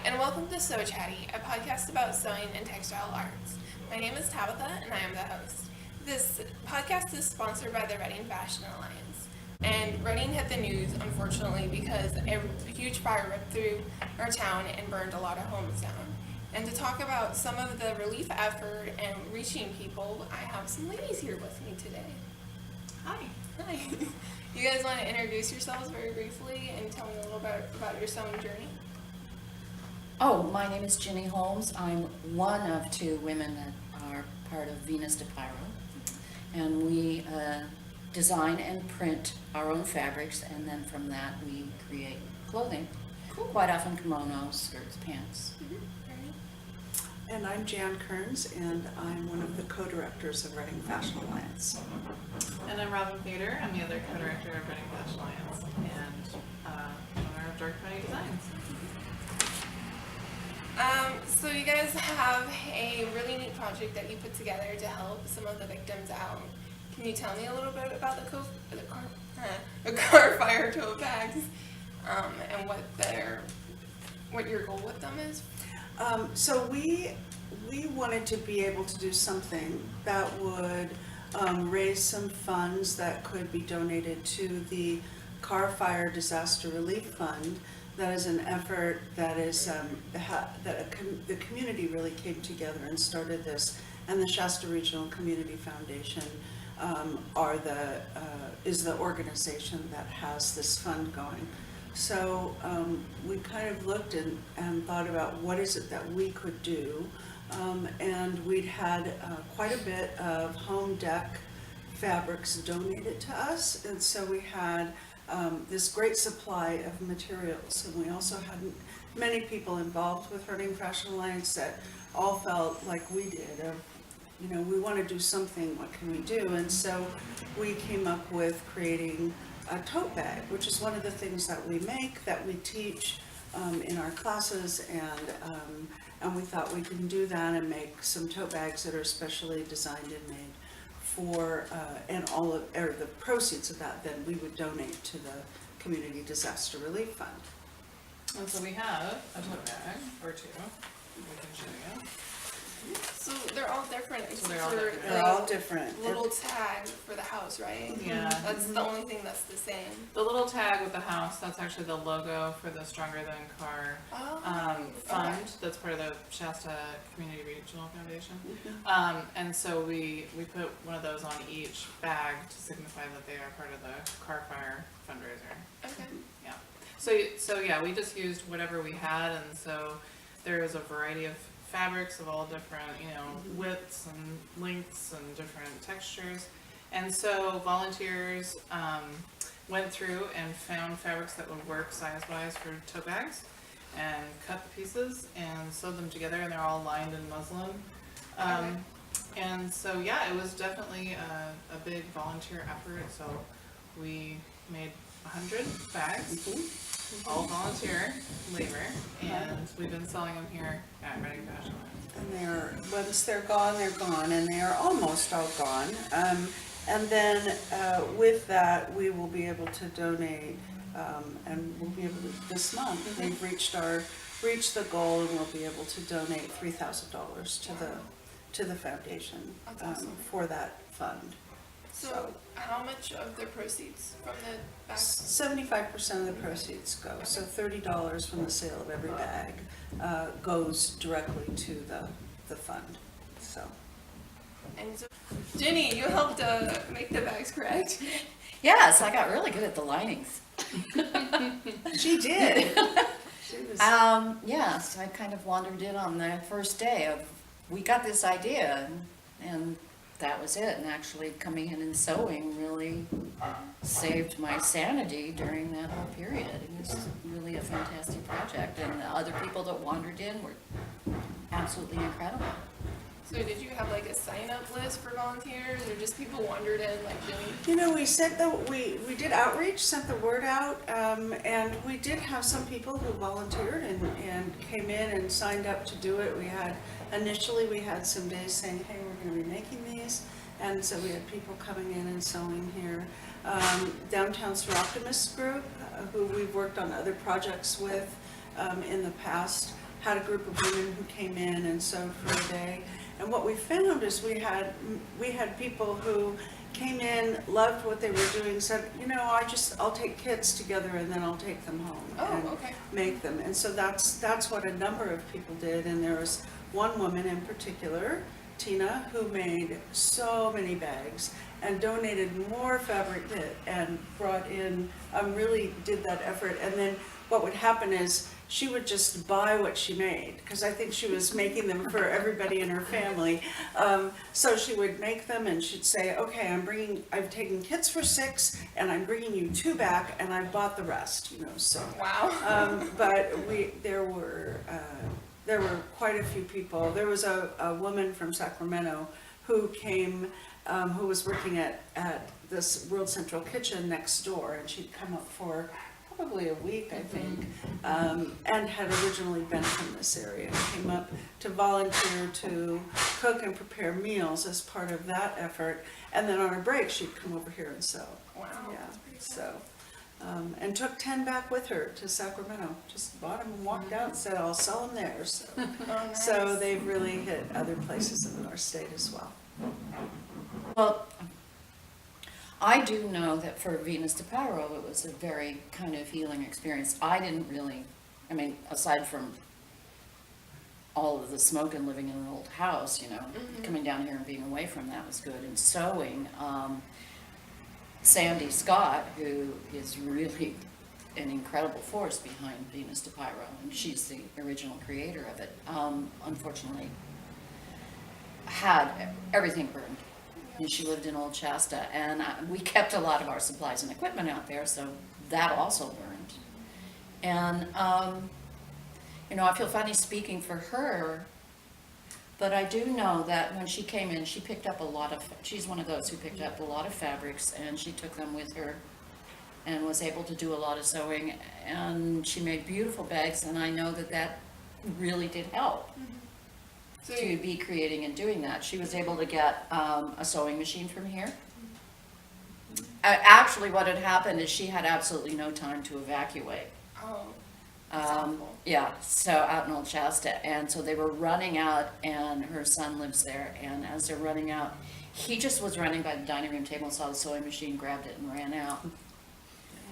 and welcome to Sew Chatty, a podcast about sewing and textile arts. My name is Tabitha, and I am the host. This podcast is sponsored by the Reading Fashion Alliance. And Reading hit the news, unfortunately, because a huge fire ripped through our town and burned a lot of homes down. And to talk about some of the relief effort and reaching people, I have some ladies here with me today. Hi. Hi. You guys want to introduce yourselves very briefly and tell me a little bit about your sewing journey? Oh, my name is Ginny Holmes. I'm one of two women that are part of Venus de Pyro. And we design and print our own fabrics, and then from that we create clothing. Cool. Quite often kimonos, skirts, pants. And I'm Jan Kearns, and I'm one of the co-directors of Reading Fashion Alliance. And I'm Robin Fader. I'm the other co-director of Reading Fashion Alliance and owner of Dark County Designs. So you guys have a really neat project that you put together to help some of the victims out. Can you tell me a little bit about the car fire tote bags and what your goal with them is? So we wanted to be able to do something that would raise some funds that could be donated to the Car Fire Disaster Relief Fund. That is an effort that is the community really came together and started this, and the Shasta Regional Community Foundation is the organization that has this fund going. So we kind of looked and thought about what is it that we could do, and we'd had quite a bit of home dec fabrics donated to us, and so we had this great supply of materials, and we also had many people involved with Reading Fashion Alliance that all felt like we did of, we want to do something, what can we do? And so we came up with creating a tote bag, which is one of the things that we make, that we teach in our classes, and we thought we can do that and make some tote bags that are specially designed and made for, and the proceeds of that then we would donate to the Community Disaster Relief Fund. And so we have a tote bag or two. We can show you. So they're all different except they're all for different. They're all different. little tag for the house, right? Yeah. That's the only thing that's the same. The little tag with the house, that's actually the logo for the Stronger Than Car fund. Okay. That's part of the Shasta Community Regional Foundation. Mhm. And so we put one of those on each bag to signify that they are part of the Car Fire fundraiser. Okay. Yeah. So yeah, we just used whatever we had, and so there is a variety of fabrics of all different, widths and lengths and different textures. And so volunteers went through and found fabrics that would work size-wise for tote bags and cut the pieces and sewed them together, and they're all lined in muslin. And so yeah, it was definitely a big volunteer effort. So we made 100 bags, all volunteer labor, and we've been selling them here at Reading Fashion Alliance. And once they're gone, and they are almost all gone. And then with that, we will be able to donate, and we'll be able to, this month, we've reached the goal, and we'll be able to donate $3,000 to the foundation That's awesome. for that fund. So how much of the proceeds from the bags? 75% of the proceeds go, so $30 from the sale of every bag goes directly to the fund. So And so, Ginny, you helped make the bags, correct? Yes, I got really good at the linings. she did. She was, Yes, I kind of wandered in on the first day of, we got this idea, and that was it. And actually coming in and sewing really saved my sanity during that whole period. It was really a fantastic project, and the other people that wandered in were absolutely incredible. So did you have like a sign-up list for volunteers, or just people wandered in like doing? we sent we did outreach, sent the word out, and we did have some people who volunteered and came in and signed up to do it. Initially we had some days saying, hey, we're going to be making these, and so we had people coming in and sewing here. Downtown Optimist Group, who we've worked on other projects with in the past, had a group of women who came in and sewed for a day. And what we found is we had people who came in, loved what they were doing, said, I'll take kits together and then I'll take them home and okay. make them. And so that's what a number of people did. And there was one woman in particular, Tina, who made so many bags and donated more fabric and brought in, really did that effort. And then what would happen is she would just buy what she made, because I think she was making them for everybody in her family. So she would make them and she'd say, okay, I've taken kits for 6 and I'm bringing you 2 back and I bought the rest, so. Wow. But there were quite a few people. There was a woman from Sacramento who came, who was working at this World Central Kitchen next door, and she'd come up for probably a week, I think, and had originally been from this area, and came up to volunteer to cook and prepare meals as part of that effort. And then on her break, she'd come over here and sew. Wow. Yeah, That's pretty cool. so. And took 10 back with her to Sacramento. Just bought them and walked out and said, I'll sell them there. So, Oh, nice. so they've really hit other places in our state as well. Well, I do know that for Venus de Paolo, it was a very kind of healing experience. I didn't really, aside from all of the smoke and living in an old house, coming down here and being away from that was good. And sewing, Sandy Scott, who is really an incredible force behind Venus de Paolo, and she's the original creator of it, unfortunately had everything burned. And she lived in Old Shasta, and we kept a lot of our supplies and equipment out there, so that also burned. And, I feel funny speaking for her, but I do know that when she came in, she picked up she's one of those who picked up a lot of fabrics, and she took them with her and was able to do a lot of sewing, and she made beautiful bags, and I know that really did help. So To be creating and doing that. She was able to get a sewing machine from here. Actually, what had happened is she had absolutely no time to evacuate. oh, that's awful. Yeah, so out in Old Shasta, and so they were running out, and her son lives there, and as they're running out, he just was running by the dining room table, saw the sewing machine, grabbed it and ran out,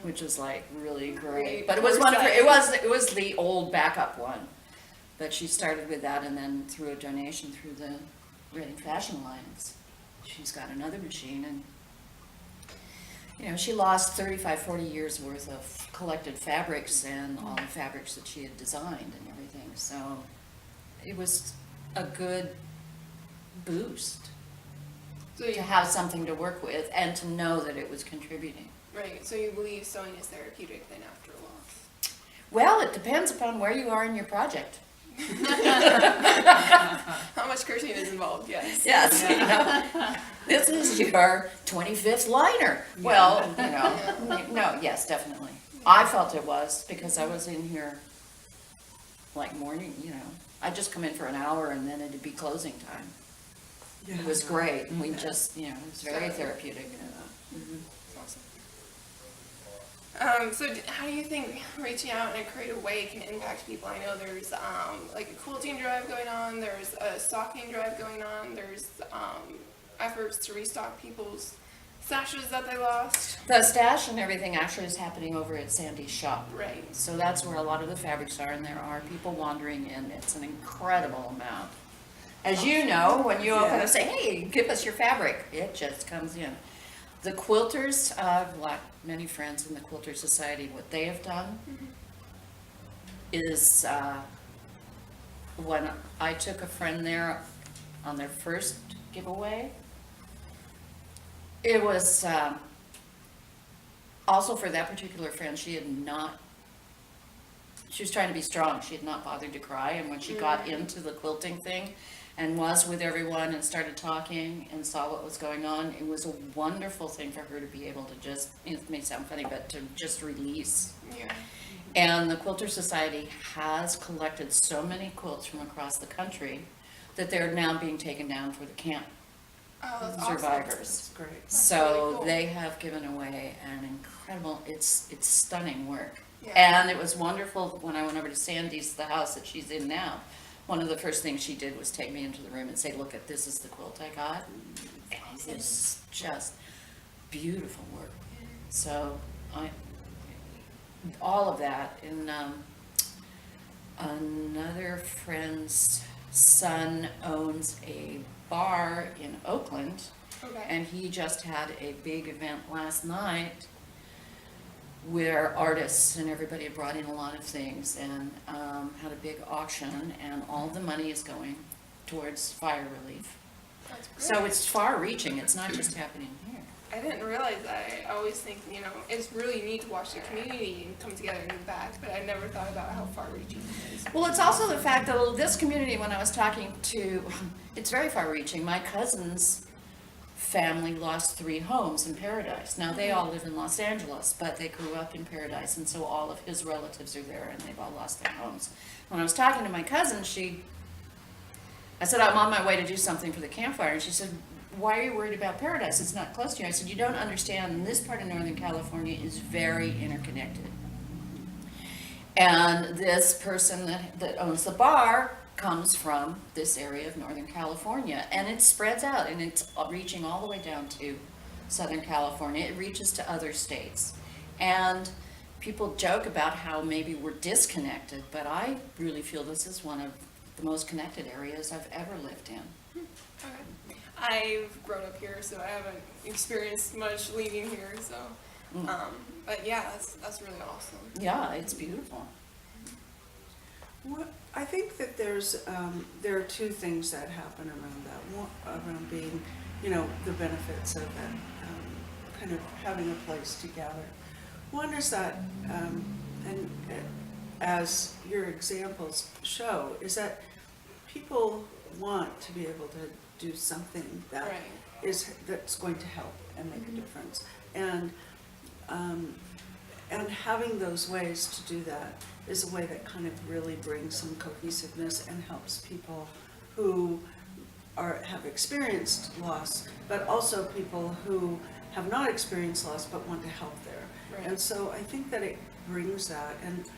which was like really great. But it was one of her, it was the old backup one. But she started with that, and then through a donation through the Reading Fashion Alliance, she's got another machine, and she lost 40 years worth of collected fabrics and all the fabrics that she had designed and everything. So it was a good boost So to have something to work with and to know that it was contributing. right, so you believe sewing is therapeutic then after a loss? Well, it depends upon where you are in your project. How much cursing is involved? Yes. Yes, this is your 25th liner. Well, no, yes, definitely. I felt it was because I was in here like morning, I'd just come in for an hour and then it'd be closing time. It was great, and we just, it was very therapeutic. Awesome. So how do you think reaching out in a creative way can impact people? I know there's like a quilting drive going on, there's a stocking drive going on, there's efforts to restock people's stashes that they lost. The stash and everything actually is happening over at Sandy's shop. Right. So that's where a lot of the fabrics are, and there are people wandering in. It's an incredible amount. As you know, when you open and say, hey, give us your fabric, it just comes in. The quilters, like many friends in the Quilter Society, what they have done is when I took a friend there on their first giveaway, it was also for that particular friend, she was trying to be strong. She had not bothered to cry, and when she got into the quilting thing and was with everyone and started talking and saw what was going on, it was a wonderful thing for her to be able to just, it may sound funny, but to just release. Yeah. And the Quilter Society has collected so many quilts from across the country that they're now being taken down for the camp Oh, that's awesome. survivors. That's great. That's So really cool. they have given away an incredible, it's stunning work. Yeah. And it was wonderful when I went over to Sandy's, the house that she's in now. One of the first things she did was take me into the room and say, look, this is the quilt I got. And it was just beautiful work. So all of that. And another friend's son owns a bar in Oakland, Okay. and he just had a big event last night where artists and everybody had brought in a lot of things and had a big auction, and all the money is going towards fire relief. That's great. So it's far-reaching, it's not just happening here. I didn't realize that. I always think, it's really neat to watch the community come together and give back, but I never thought about how far-reaching it is. Well, it's also the fact that this community, when I was talking to, it's very far-reaching. My cousin's family lost 3 homes in Paradise. Now, they all live in Los Angeles, but they grew up in Paradise, and so all of his relatives are there, and they've all lost their homes. When I was talking to my cousin, I said, I'm on my way to do something for the campfire, and she said, why are you worried about Paradise? It's not close to you. I said, you don't understand, this part of Northern California is very interconnected. And this person that owns the bar comes from this area of Northern California, and it spreads out, and it's reaching all the way down to Southern California. It reaches to other states. And people joke about how maybe we're disconnected, but I really feel this is one of the most connected areas I've ever lived in. Okay. I've grown up here, so I haven't experienced much leaving here, so, but yeah, that's really awesome. Yeah, it's beautiful. Well, I think that there are 2 things that happen around that. One, around being, the benefits of that, kind of having a place to gather. One is that, and as your examples show, is that people want to be able to do something that Right. that's going to help and make a difference. And having those ways to do that is a way that kind of really brings some cohesiveness and helps people who have experienced loss, but also people who have not experienced loss but want to help there. Right. And so I think that it brings that, and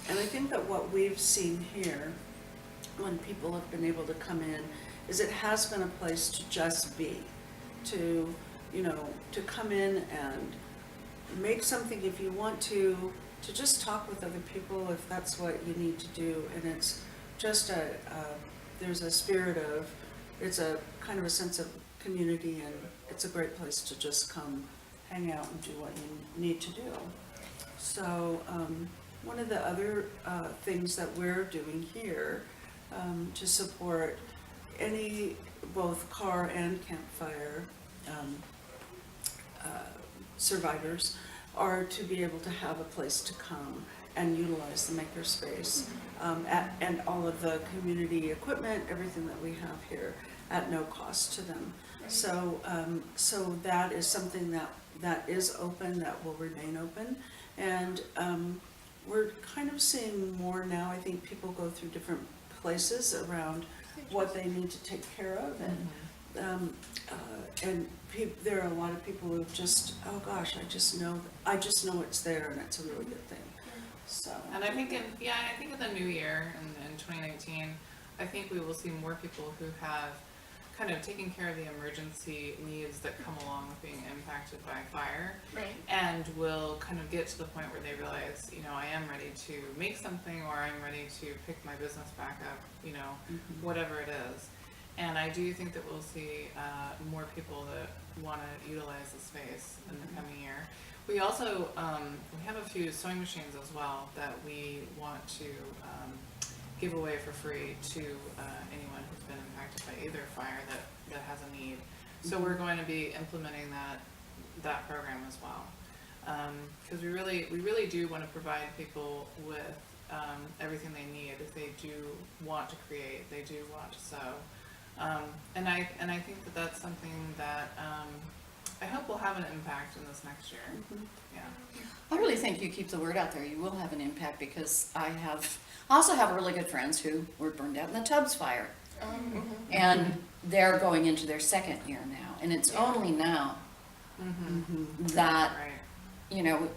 I think that what we've seen here, when people have been able to come in, is it has been a place to just be, to come in and make something if you want to just talk with other people if that's what you need to do. And it's just there's a spirit of, it's a kind of a sense of community, and it's a great place to just come hang out and do what you need to do. So one of the other things that we're doing here to support any both car and campfire survivors are to be able to have a place to come and utilize the makerspace and all of the community equipment, everything that we have here at no cost to them. So that is something that is open, that will remain open, and we're kind of seeing more now. I think people go through different places around what they need to take care of, and there are a lot of people who just, oh gosh, I just know it's there, and it's a really good thing. So. And I think in the new year, in 2019, I think we will see more people who have kind of taken care of the emergency needs that come along with being impacted by fire. Right. And will kind of get to the point where they realize, I am ready to make something, or I'm ready to pick my business back up, whatever it is. And I do think that we'll see more people that want to utilize the space in the coming year. We also, we have a few sewing machines as well that we want to give away for free to anyone who's been impacted by either fire that has a need. So we're going to be implementing that program as well. Because we really do want to provide people with everything they need if they do want to create, they do want to sew. And I think that that's something that I hope will have an impact in this next year. Yeah. I really think you keep the word out there, you will have an impact, because I also have really good friends who were burned out in the Tubbs fire. And they're going into their 2nd year now, and it's only now that, Right. you know,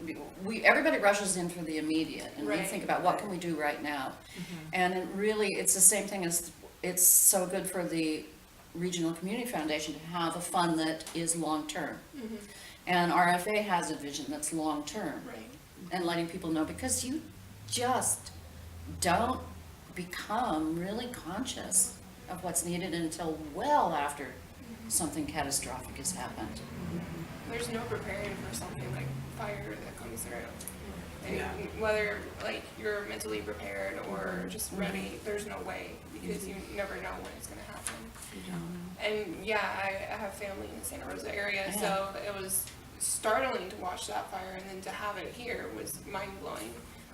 everybody rushes in for the immediate, and we Right. think about what can we do right now? And it really, it's the same thing as, it's so good for the Regional Community Foundation to have a fund that is long-term. And RFA has a vision that's long-term. Right. And letting people know, because you just don't become really conscious of what's needed until well after something catastrophic has happened. There's no preparing for something like fire that comes through. And Yeah. whether like you're mentally prepared or just ready, there's no way because you never know when it's gonna happen. And yeah, I have family in the Santa Rosa area, so it was startling to watch that fire, and then to have it here was mind blowing.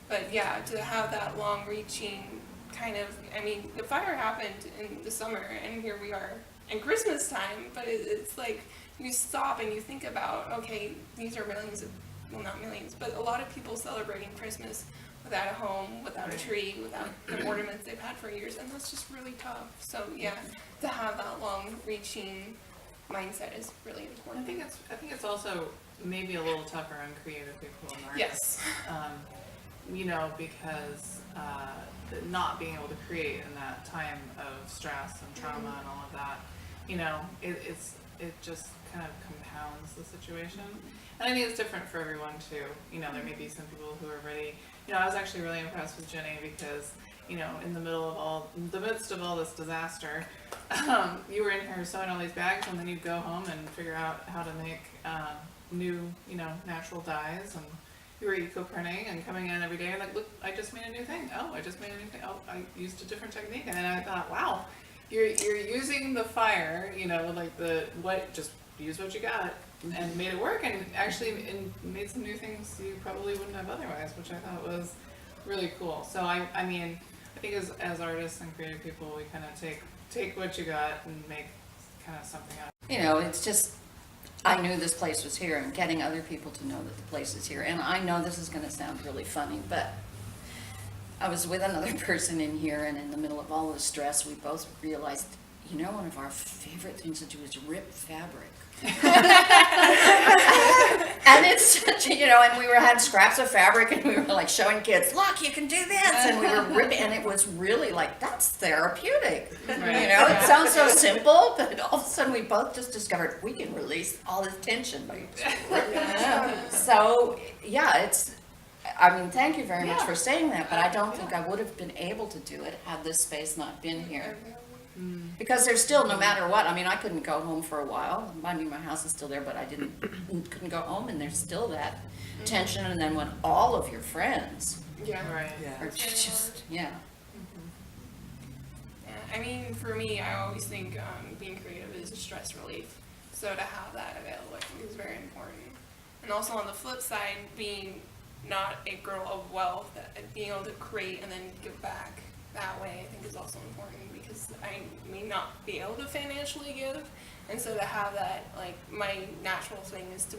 But yeah, to have that long reaching kind of, I mean, the fire happened in the summer, and here we are in Christmas time, but it's like you stop and you think about, okay, these are millions of, well, not millions, but a lot of people celebrating Christmas without a home, without a tree, without the ornaments they've had for years, and that's just really tough. So yeah, to have that long-reaching mindset is really I important. think it's also maybe a little tougher on creative people and artists. Yes. You know, because not being able to create in that time of stress and trauma and all of that, you know, it just kind of compounds the situation. And I think it's different for everyone too. You know, there may be some people who are ready. You know, I was actually really impressed with Jenny because, you know, in the midst of all this disaster, you were in here sewing all these bags, and then you'd go home and figure out how to make new, you know, natural dyes, and you were eco-printing and coming in every day and like, look, I just made a new thing. Oh, I just made a new thing. Oh, I used a different technique. And then I thought, wow, you're using the fire, you know, like just use what you got and made it work, and actually made some new things you probably wouldn't have otherwise, which I thought was really cool. So I mean, I think as artists and creative people, we kind of take what you got and make kind of something out. You know, it's just, I knew this place was here, and getting other people to know that the place is here. And I know this is gonna sound really funny, but I was with another person in here, and in the middle of all the stress, we both realized, you know, one of our favorite things to do is rip fabric. And it's such a, you know, and we had scraps of fabric, and we were like showing kids, look, you can do this, and we were ripping, and it was really like, that's therapeutic. You know, it sounds so simple, but all of a sudden we both just discovered we can release all this tension by So, yeah, it's, I mean, thank you very much for saying that, but I don't think I would have been able to do it had this space not been here. Because there's still, no matter what, I mean, I couldn't go home for a while. I mean, my house is still there, but I couldn't go home, and there's still that tension. And then when all of your friends Yeah. Right. are just, yeah. Yeah, I mean, for me, I always think being creative is a stress relief. So to have that available, I think is very important. And also on the flip side, being not a girl of wealth, being able to create and then give back that way, I think is also important because I may not be able to financially give. And so to have that, like, my natural thing is to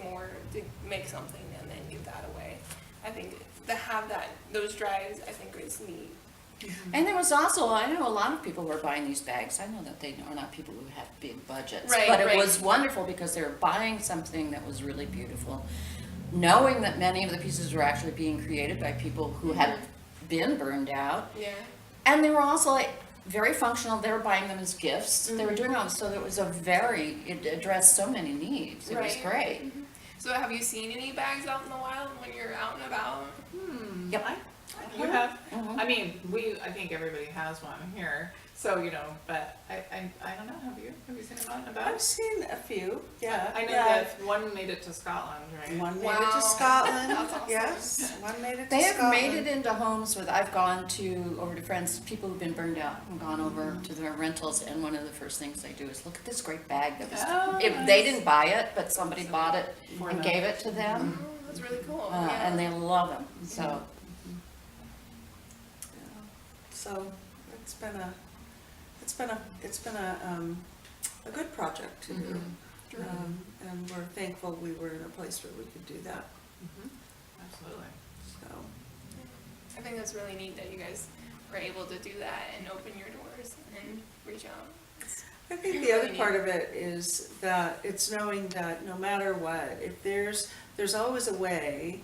make something and then give that away. I think to have those drives, I think is neat. And there was also, I know a lot of people who are buying these bags. I know that they are not people who have big budgets. Right, But it right. was wonderful because they were buying something that was really beautiful, knowing that many of the pieces were actually being created by people who had been burned out. Yeah. And they were also like very functional. They were buying them as gifts. They were doing all this, so it was it addressed so many needs. It was Right. great. So have you seen any bags out in the wild when you're out and about? Yep. You have? Mhm. I mean, I think everybody has one here, so, you know, but I don't know, have you seen them out and about? I've seen a few, yeah. I know yeah. that one made it to Scotland, right? One made it Wow. to Scotland, That's awesome. yes, one made it to They have Scotland. made it into homes with, I've gone over to friends, people who've been burned out, and gone over to their rentals, and one of the first things they do is look at this great bag that was, Oh, they nice. didn't buy it, but somebody bought it For and them. gave it to them, Oh, that's really cool. Yeah. and they love them, so. So it's been a good project to do. And we're thankful we were in a place where we could do that, Absolutely. so. I think that's really neat that you guys were able to do that and open your doors and reach out. I think the other part of it is that it's knowing that no matter what, if there's always a way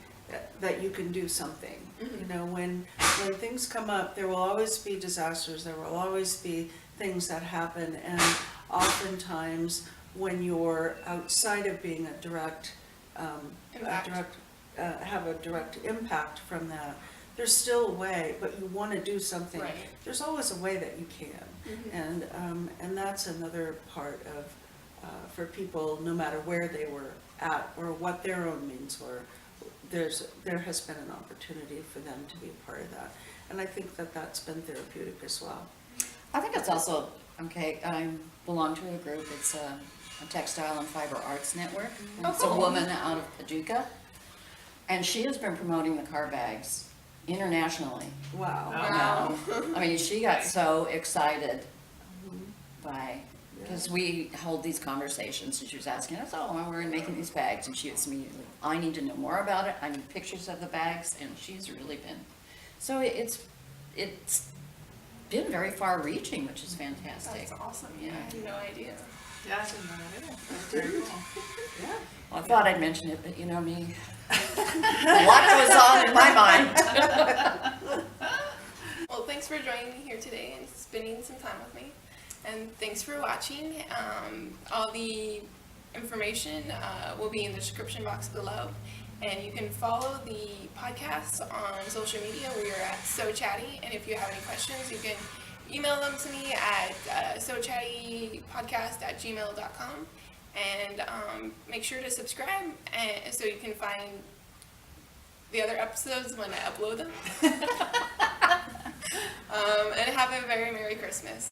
that you can do something. You know, when things come up, there will always be disasters, there will always be things that happen, and oftentimes when you're outside of being a direct, have a direct impact from that, there's still a way, but you want to do something. Right. There's always a way that you can. And that's another part of, for people, no matter where they were at or what their own means were, there has been an opportunity for them to be a part of that. And I think that that's been therapeutic as well. I think it's also, okay, I belong to a group, it's a Textile and Fiber Arts Network. And it's a cool. woman out of Paducah, and she has been promoting the car bags internationally. Wow. Wow. I mean, she got so excited by, because we hold these conversations, and she was asking us, oh, we're making these bags, and she was immediately, I need to know more about it, I need pictures of the bags, and she's really been, so it's been very far reaching, which is fantastic. That's awesome. Yeah. I had no idea. Yeah, I didn't know that either. That's very cool. Yeah. Well, I thought I'd mention it, but you know me, a lot goes on in my mind. Well, thanks for joining me here today and spending some time with me. And thanks for watching. All the information will be in the description box below. And you can follow the podcast on social media. We are at So Chatty. And if you have any questions, you can email them to me at sochattypodcast@gmail.com. And make sure to subscribe so you can find the other episodes when I upload them. And have a very Merry Christmas.